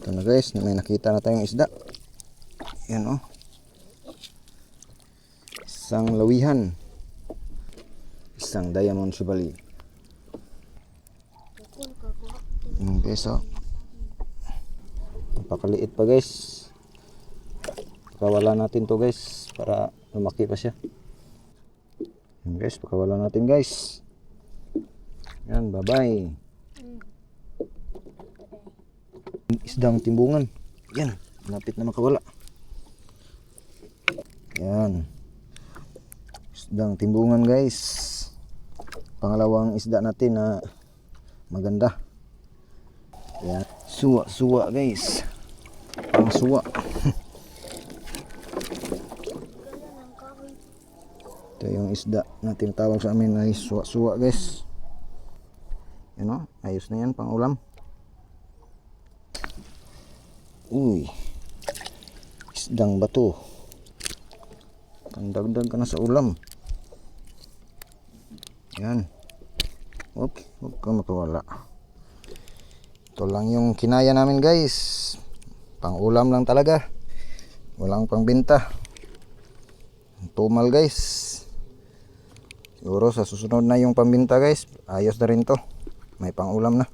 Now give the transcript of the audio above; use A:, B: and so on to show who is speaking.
A: Ito na guys, may nakita na tayong isda. Yan oh. Isang lawihan. Isang diamond shibali. Guys oh. Napakaliit pa guys. Pakawala natin to guys para lumaki pa siya. Yan guys, pakawala natin guys. Yan, bye bye. Isdang timbungan. Yan, malapit na makawala. Yan. Isdang timbungan guys. Pangalawang isda natin na maganda. Yan. Suwa guys. Pang suwa. Ito yung isda na tinatawag sa amin ay suwa guys. Yan o, ayos na yan pang ulam. Uy, isdang bato. Pandagdag ka na sa ulam. Yan. Huwag ka makawala. Ito lang yung kinaya namin guys. Pang ulam lang talaga. Walang pang benta. Tumal guys. Siguro sa susunod na yung pambinta guys, ayos na rin to. May pang ulam na.